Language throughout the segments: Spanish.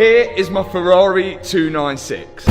Here is my Ferrari 296.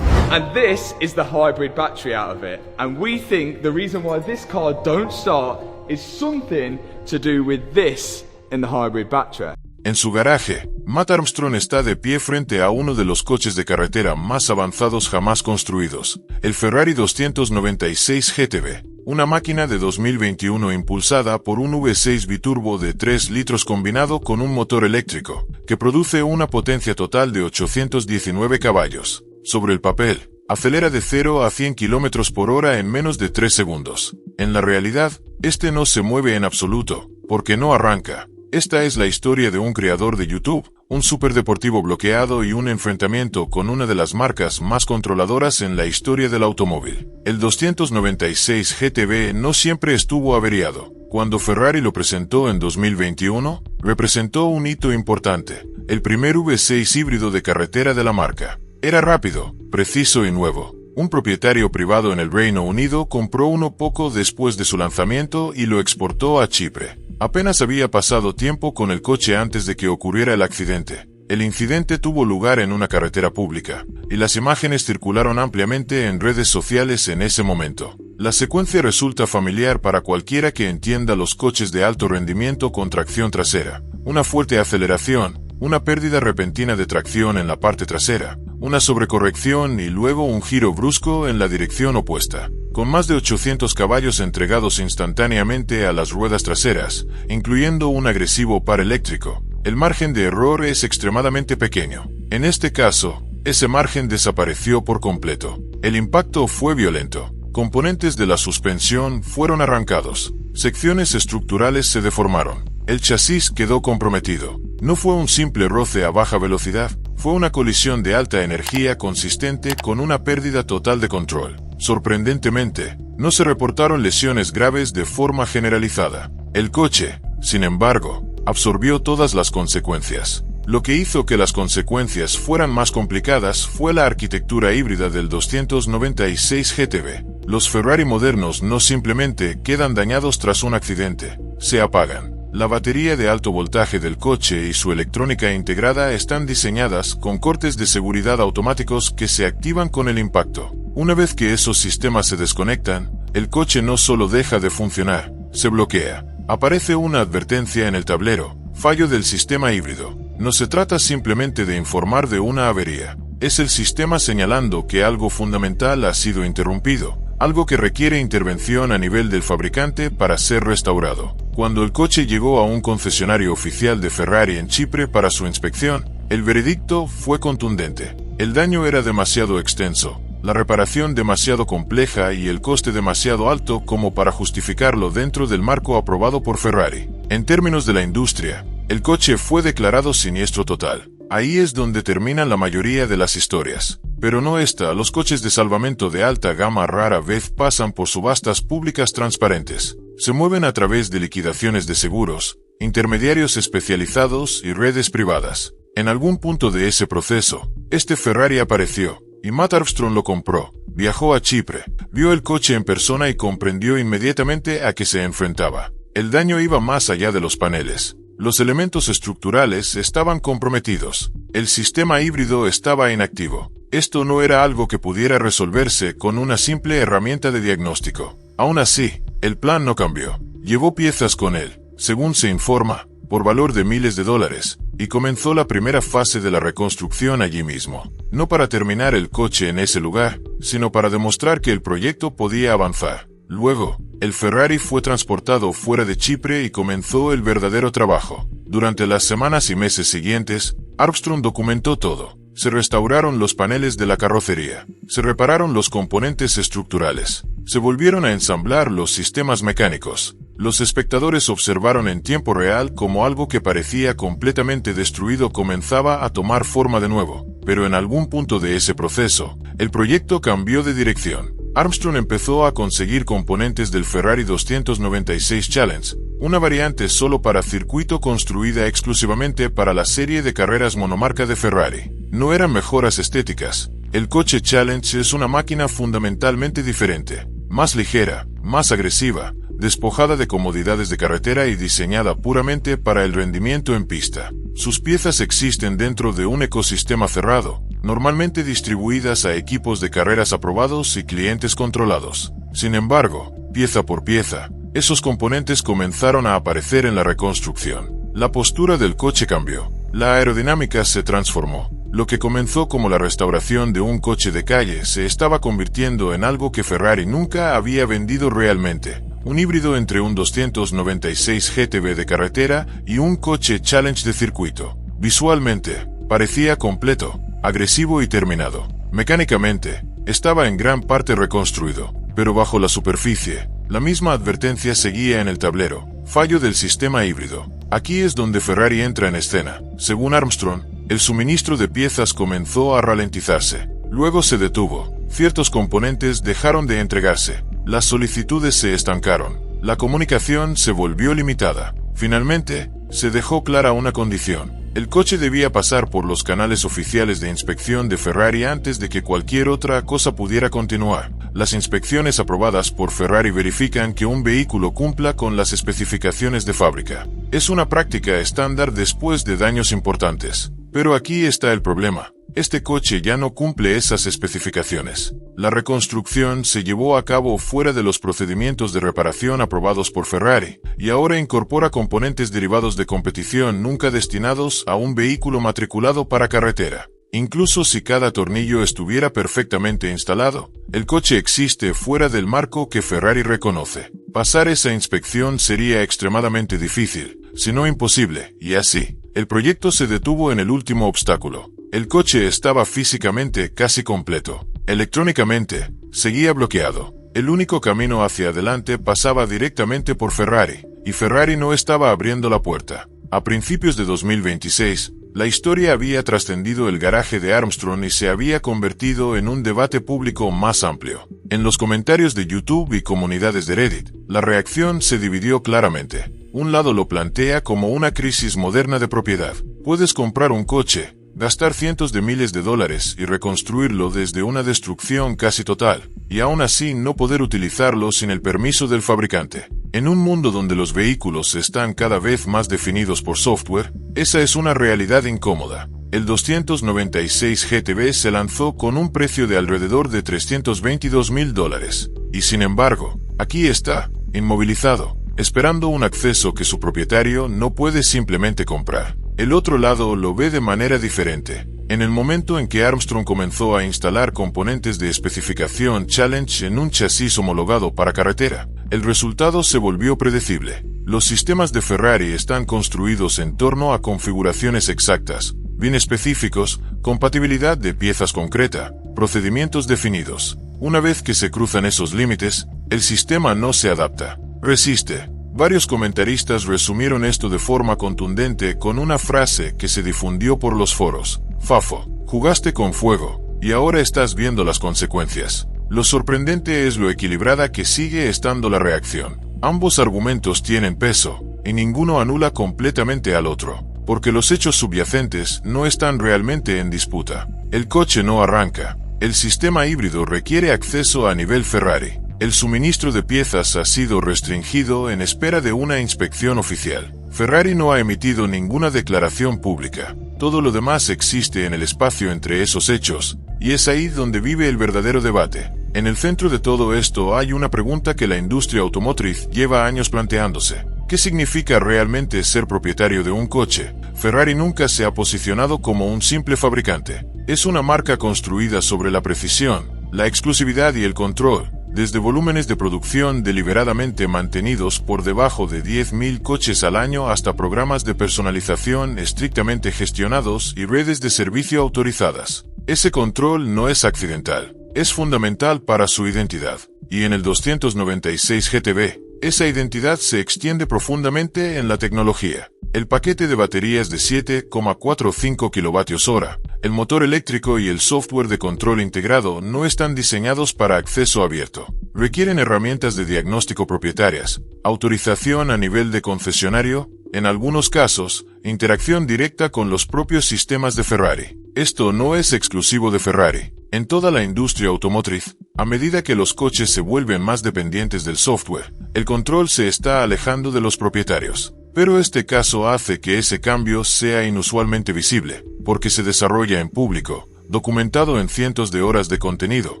And this is the hybrid battery out of it. And we think the reason why this car don't start is something to do with this in the hybrid battery. En su garaje, Matt Armstrong está de pie frente a uno de los coches de carretera más avanzados jamás construidos, el Ferrari 296 GTB, una máquina de 2021 impulsada por un V6 biturbo de 3 litros combinado con un motor eléctrico, que produce una potencia total de 819 caballos. Sobre el papel, acelera de 0 a 100 km por hora en menos de 3 segundos. En la realidad, este no se mueve en absoluto, porque no arranca. Esta es la historia de un creador de YouTube, un superdeportivo bloqueado y un enfrentamiento con una de las marcas más controladoras en la historia del automóvil. El 296 GTB no siempre estuvo averiado. Cuando Ferrari lo presentó en 2021, representó un hito importante, el primer V6 híbrido de carretera de la marca. Era rápido, preciso y nuevo. Un propietario privado en el Reino Unido compró uno poco después de su lanzamiento y lo exportó a Chipre. Apenas había pasado tiempo con el coche antes de que ocurriera el accidente. El incidente tuvo lugar en una carretera pública, y las imágenes circularon ampliamente en redes sociales en ese momento. La secuencia resulta familiar para cualquiera que entienda los coches de alto rendimiento con tracción trasera. Una fuerte aceleración, una pérdida repentina de tracción en la parte trasera, una sobrecorrección y luego un giro brusco en la dirección opuesta. Con más de 800 caballos entregados instantáneamente a las ruedas traseras, incluyendo un agresivo par eléctrico, el margen de error es extremadamente pequeño. En este caso, ese margen desapareció por completo. El impacto fue violento. Componentes de la suspensión fueron arrancados. Secciones estructurales se deformaron. El chasis quedó comprometido. No fue un simple roce a baja velocidad, fue una colisión de alta energía consistente con una pérdida total de control. Sorprendentemente, no se reportaron lesiones graves de forma generalizada. El coche, sin embargo, absorbió todas las consecuencias. Lo que hizo que las consecuencias fueran más complicadas fue la arquitectura híbrida del 296 GTB. Los Ferrari modernos no simplemente quedan dañados tras un accidente, se apagan. La batería de alto voltaje del coche y su electrónica integrada están diseñadas con cortes de seguridad automáticos que se activan con el impacto. Una vez que esos sistemas se desconectan, el coche no solo deja de funcionar, se bloquea. Aparece una advertencia en el tablero, fallo del sistema híbrido. No se trata simplemente de informar de una avería. Es el sistema señalando que algo fundamental ha sido interrumpido, algo que requiere intervención a nivel del fabricante para ser restaurado. Cuando el coche llegó a un concesionario oficial de Ferrari en Chipre para su inspección, el veredicto fue contundente. El daño era demasiado extenso, la reparación demasiado compleja y el coste demasiado alto como para justificarlo dentro del marco aprobado por Ferrari. En términos de la industria, el coche fue declarado siniestro total. Ahí es donde terminan la mayoría de las historias. Pero no esta, los coches de salvamento de alta gama rara vez pasan por subastas públicas transparentes. Se mueven a través de liquidaciones de seguros, intermediarios especializados y redes privadas. En algún punto de ese proceso, este Ferrari apareció, y Matt Armstrong lo compró. Viajó a Chipre, vio el coche en persona y comprendió inmediatamente a qué se enfrentaba. El daño iba más allá de los paneles. Los elementos estructurales estaban comprometidos. El sistema híbrido estaba inactivo. Esto no era algo que pudiera resolverse con una simple herramienta de diagnóstico. Aún así, el plan no cambió. Llevó piezas con él, según se informa, por valor de miles de dólares, y comenzó la primera fase de la reconstrucción allí mismo. No para terminar el coche en ese lugar, sino para demostrar que el proyecto podía avanzar. Luego, el Ferrari fue transportado fuera de Chipre y comenzó el verdadero trabajo. Durante las semanas y meses siguientes, Armstrong documentó todo. Se restauraron los paneles de la carrocería, se repararon los componentes estructurales, se volvieron a ensamblar los sistemas mecánicos. Los espectadores observaron en tiempo real cómo algo que parecía completamente destruido comenzaba a tomar forma de nuevo. Pero en algún punto de ese proceso, el proyecto cambió de dirección. Armstrong empezó a conseguir componentes del Ferrari 296 Challenge, una variante solo para circuito construida exclusivamente para la serie de carreras monomarca de Ferrari. No eran mejoras estéticas. El coche Challenge es una máquina fundamentalmente diferente, más ligera, más agresiva, despojada de comodidades de carretera y diseñada puramente para el rendimiento en pista. Sus piezas existen dentro de un ecosistema cerrado, normalmente distribuidas a equipos de carreras aprobados y clientes controlados. Sin embargo, pieza por pieza, esos componentes comenzaron a aparecer en la reconstrucción. La postura del coche cambió. La aerodinámica se transformó. Lo que comenzó como la restauración de un coche de calle se estaba convirtiendo en algo que Ferrari nunca había vendido realmente. Un híbrido entre un 296 GTB de carretera y un coche Challenge de circuito. Visualmente, parecía completo, agresivo y terminado. Mecánicamente, estaba en gran parte reconstruido, pero bajo la superficie, la misma advertencia seguía en el tablero: fallo del sistema híbrido. Aquí es donde Ferrari entra en escena. Según Armstrong, el suministro de piezas comenzó a ralentizarse. Luego se detuvo. Ciertos componentes dejaron de entregarse. Las solicitudes se estancaron. La comunicación se volvió limitada. Finalmente, se dejó clara una condición. El coche debía pasar por los canales oficiales de inspección de Ferrari antes de que cualquier otra cosa pudiera continuar. Las inspecciones aprobadas por Ferrari verifican que un vehículo cumpla con las especificaciones de fábrica. Es una práctica estándar después de daños importantes. Pero aquí está el problema. Este coche ya no cumple esas especificaciones. La reconstrucción se llevó a cabo fuera de los procedimientos de reparación aprobados por Ferrari, y ahora incorpora componentes derivados de competición nunca destinados a un vehículo matriculado para carretera. Incluso si cada tornillo estuviera perfectamente instalado, el coche existe fuera del marco que Ferrari reconoce. Pasar esa inspección sería extremadamente difícil, si no imposible, y así, el proyecto se detuvo en el último obstáculo. El coche estaba físicamente casi completo. Electrónicamente, seguía bloqueado. El único camino hacia adelante pasaba directamente por Ferrari, y Ferrari no estaba abriendo la puerta. A principios de 2026, la historia había trascendido el garaje de Armstrong y se había convertido en un debate público más amplio. En los comentarios de YouTube y comunidades de Reddit, la reacción se dividió claramente. Un lado lo plantea como una crisis moderna de propiedad. Puedes comprar un coche, gastar cientos de miles de dólares y reconstruirlo desde una destrucción casi total, y aún así no poder utilizarlo sin el permiso del fabricante. En un mundo donde los vehículos están cada vez más definidos por software, esa es una realidad incómoda. El 296 GTB se lanzó con un precio de alrededor de $322,000, y sin embargo, aquí está, inmovilizado, esperando un acceso que su propietario no puede simplemente comprar. El otro lado lo ve de manera diferente. En el momento en que Armstrong comenzó a instalar componentes de especificación Challenge en un chasis homologado para carretera, el resultado se volvió predecible. Los sistemas de Ferrari están construidos en torno a configuraciones exactas, bien específicos, compatibilidad de piezas concreta, procedimientos definidos. Una vez que se cruzan esos límites, el sistema no se adapta, resiste. Varios comentaristas resumieron esto de forma contundente con una frase que se difundió por los foros: Fafo, jugaste con fuego, y ahora estás viendo las consecuencias. Lo sorprendente es lo equilibrada que sigue estando la reacción. Ambos argumentos tienen peso, y ninguno anula completamente al otro, porque los hechos subyacentes no están realmente en disputa. El coche no arranca. El sistema híbrido requiere acceso a nivel Ferrari. El suministro de piezas ha sido restringido en espera de una inspección oficial. Ferrari no ha emitido ninguna declaración pública. Todo lo demás existe en el espacio entre esos hechos, y es ahí donde vive el verdadero debate. En el centro de todo esto hay una pregunta que la industria automotriz lleva años planteándose. ¿Qué significa realmente ser propietario de un coche? Ferrari nunca se ha posicionado como un simple fabricante. Es una marca construida sobre la precisión, la exclusividad y el control. Desde volúmenes de producción deliberadamente mantenidos por debajo de 10.000 coches al año hasta programas de personalización estrictamente gestionados y redes de servicio autorizadas. Ese control no es accidental, es fundamental para su identidad. Y en el 296 GTB, esa identidad se extiende profundamente en la tecnología. El paquete de baterías de 7,45 kWh, el motor eléctrico y el software de control integrado no están diseñados para acceso abierto. Requieren herramientas de diagnóstico propietarias, autorización a nivel de concesionario, en algunos casos, interacción directa con los propios sistemas de Ferrari. Esto no es exclusivo de Ferrari. En toda la industria automotriz, a medida que los coches se vuelven más dependientes del software, el control se está alejando de los propietarios. Pero este caso hace que ese cambio sea inusualmente visible, porque se desarrolla en público, documentado en cientos de horas de contenido,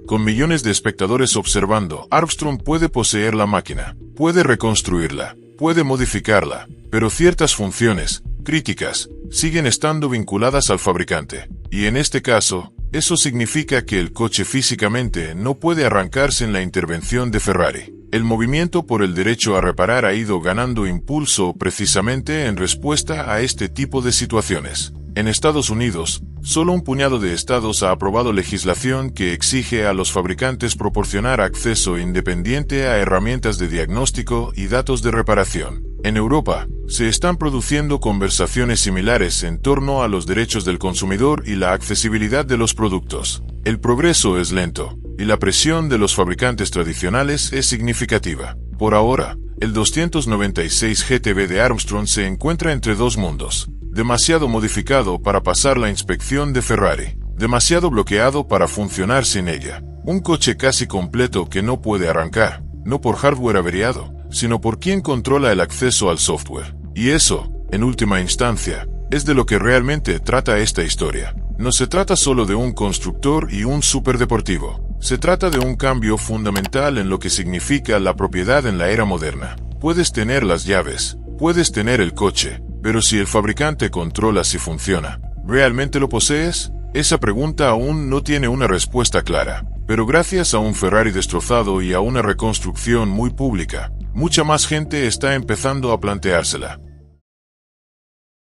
con millones de espectadores observando. Armstrong puede poseer la máquina, puede reconstruirla, puede modificarla, pero ciertas funciones, críticas, siguen estando vinculadas al fabricante. Y en este caso, eso significa que el coche físicamente no puede arrancarse en la intervención de Ferrari. El movimiento por el derecho a reparar ha ido ganando impulso precisamente en respuesta a este tipo de situaciones. En Estados Unidos, solo un puñado de estados ha aprobado legislación que exige a los fabricantes proporcionar acceso independiente a herramientas de diagnóstico y datos de reparación. En Europa, se están produciendo conversaciones similares en torno a los derechos del consumidor y la accesibilidad de los productos. El progreso es lento, y la presión de los fabricantes tradicionales es significativa. Por ahora, el 296 GTB de Armstrong se encuentra entre dos mundos. Demasiado modificado para pasar la inspección de Ferrari, demasiado bloqueado para funcionar sin ella. Un coche casi completo que no puede arrancar, no por hardware averiado, sino por quien controla el acceso al software. Y eso, en última instancia, es de lo que realmente trata esta historia. No se trata solo de un constructor y un superdeportivo. Se trata de un cambio fundamental en lo que significa la propiedad en la era moderna. Puedes tener las llaves, puedes tener el coche, pero si el fabricante controla si funciona, ¿realmente lo posees? Esa pregunta aún no tiene una respuesta clara. Pero gracias a un Ferrari destrozado y a una reconstrucción muy pública, mucha más gente está empezando a planteársela.